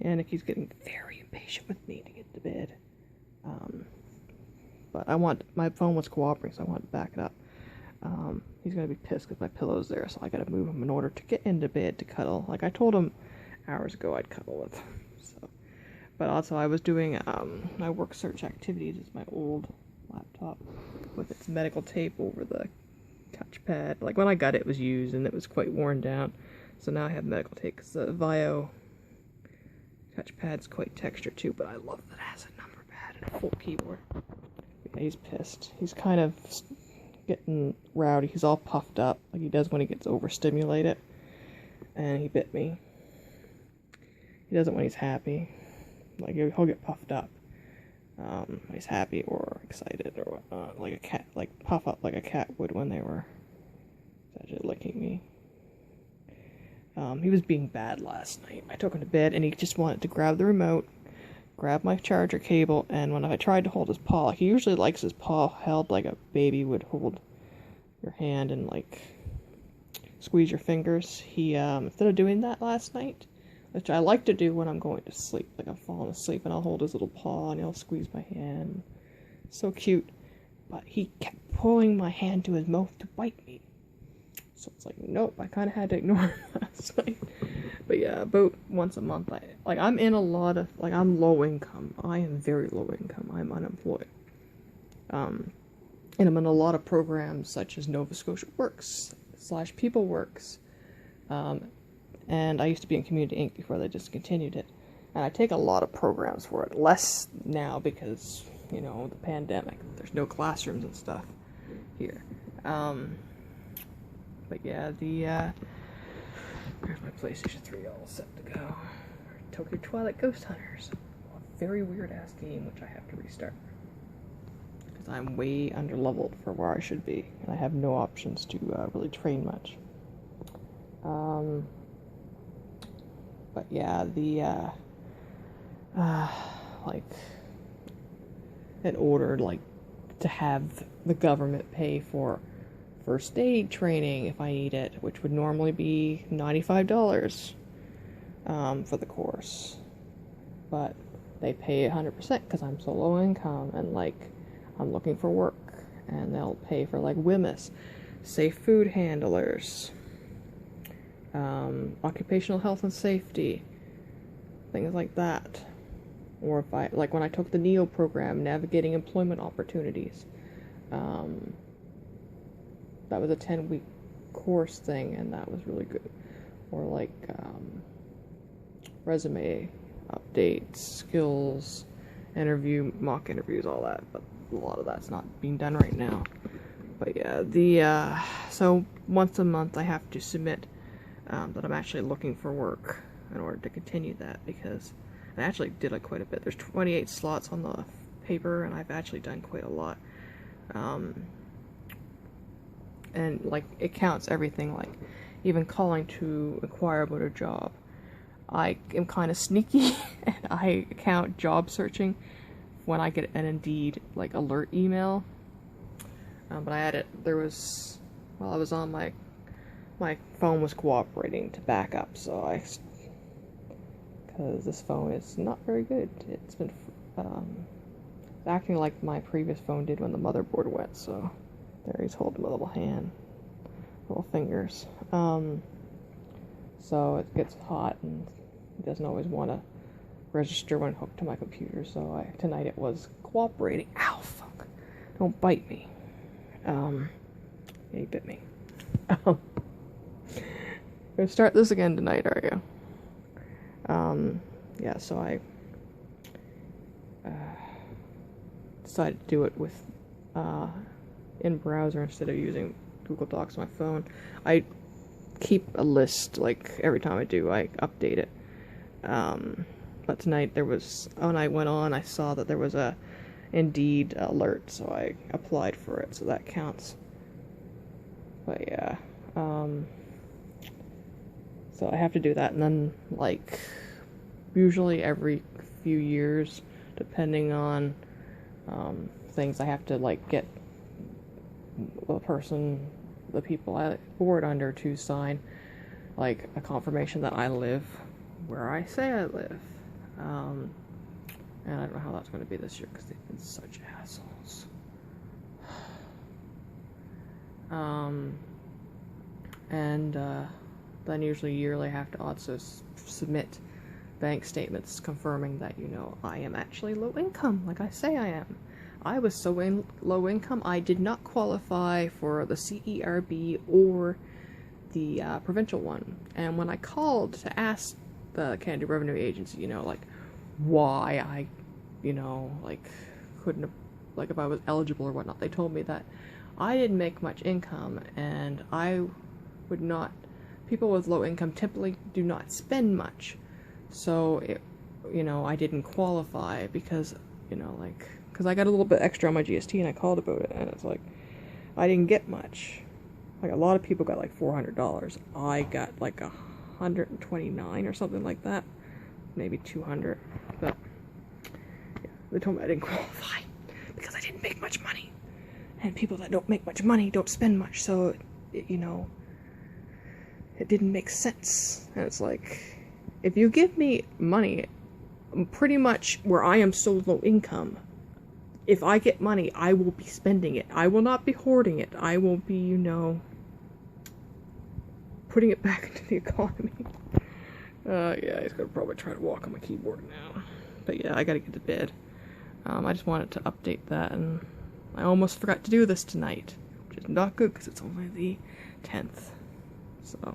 And Nikki's getting very impatient with me to get to bed. But my phone was cooperating, so I wanted to back it up. He's going to be pissed because my pillow's there, so I got to move him in order to get into bed to cuddle. Like I told him hours ago I'd cuddle with him. So. But also I was doing my work search activities. It's my old laptop with its medical tape over the touchpad. Like when I got it, it was used and it was quite worn down. So now I have medical tape because the Vio touchpad's quite textured too, but I love that it has a number pad and a full keyboard. Yeah, he's pissed. He's kind of getting rowdy. He's all puffed up like he does when he gets overstimulated. And he bit me. He doesn't when he's happy. Like he'll get puffed up. When he's happy or excited or whatnot. Like a cat, like puff up like a cat would when they were actually licking me. He was being bad last night. I took him to bed and he just wanted to grab the remote, grab my charger cable, and when I tried to hold his paw, he usually likes his paw held like a baby would hold your hand and like squeeze your fingers. He instead of doing that last night, which I like to do when I'm going to sleep, like I'm falling asleep and I'll hold his little paw and he'll squeeze my hand. So cute. But he kept pulling my hand to his mouth to bite me. So it's like, nope, I kind of had to ignore him last night. But yeah, about once a month, I'm in a lot of, I'm low income. I am very low income. I'm unemployed. And I'm in a lot of programs such as Nova Scotia Works / People Works. And I used to be in Community Inc. before they discontinued it. And I take a lot of programs for it. Less now because, the pandemic. There's no classrooms and stuff here. But yeah, there's my PlayStation 3 all set to go. Tokyo Twilight Ghost Hunters. A very weird-ass game, which I have to restart. Because I'm way under-leveled for where I should be. And I have no options to really train much. But yeah, in order, to have the government pay for first aid training if I need it, which would normally be $95 for the course. But they pay 100% because I'm so low income and, I'm looking for work. And they'll pay for, WMIS, safe food handlers, occupational health and safety, things like that. Or if I, when I took the NEO program, Navigating Employment Opportunities, that was a 10-week course thing, and that was really good. Or resume updates, skills, mock interviews, all that, but a lot of that's not being done right now. But yeah, so once a month I have to submit that I'm actually looking for work in order to continue that, because I actually did quite a bit. There's 28 slots on the paper, and I've actually done quite a lot. And it counts everything, even calling to inquire about a job. I am kind of sneaky, and I count job searching when I get an Indeed alert email. But I had it. While I was on my phone was cooperating to back up, so because this phone is not very good. It's been acting like my previous phone did when the motherboard went, so there he's holding my little hand, little fingers. So it gets hot and it doesn't always want to register when hooked to my computer, so tonight it was cooperating. Ow, fuck. Don't bite me. Yeah, he bit me. Gonna start this again tonight, are you? Yeah, so I decided to do it with in browser instead of using Google Docs on my phone. I keep a list, every time I do, I update it. But tonight when I went on, I saw that there was a Indeed alert, so I applied for it, so that counts. But yeah, so I have to do that, and then, usually every few years, depending on things, I have to, get the people I board under to sign, a confirmation that I live where I say I live. And I don't know how that's going to be this year because they've been such assholes. And then usually yearly I have to also submit bank statements confirming that, you know, I am actually low income, like I say I am. I was so low income, I did not qualify for the CERB or the provincial one. And when I called to ask the Canada Revenue Agency, you know, like, why I, you know, like, couldn't have, like, if I was eligible or whatnot, they told me that I didn't make much income, and I would not, people with low income typically do not spend much. So, it, you know, I didn't qualify because, you know, like, because I got a little bit extra on my GST and I called about it, and it's like, I didn't get much. Like, a lot of people got like $400. I got like 129 or something like that. Maybe 200. But, yeah, they told me I didn't qualify because I didn't make much money. And people that don't make much money don't spend much, so, you know, it didn't make sense. And it's like, if you give me money, pretty much where I am so low income, if I get money, I will be spending it. I will not be hoarding it. I will be, you know, putting it back into the economy. Yeah, he's gonna probably try to walk on my keyboard now. But yeah, I gotta get to bed. I just wanted to update that, and I almost forgot to do this tonight, which is not good because it's only the 10th. So...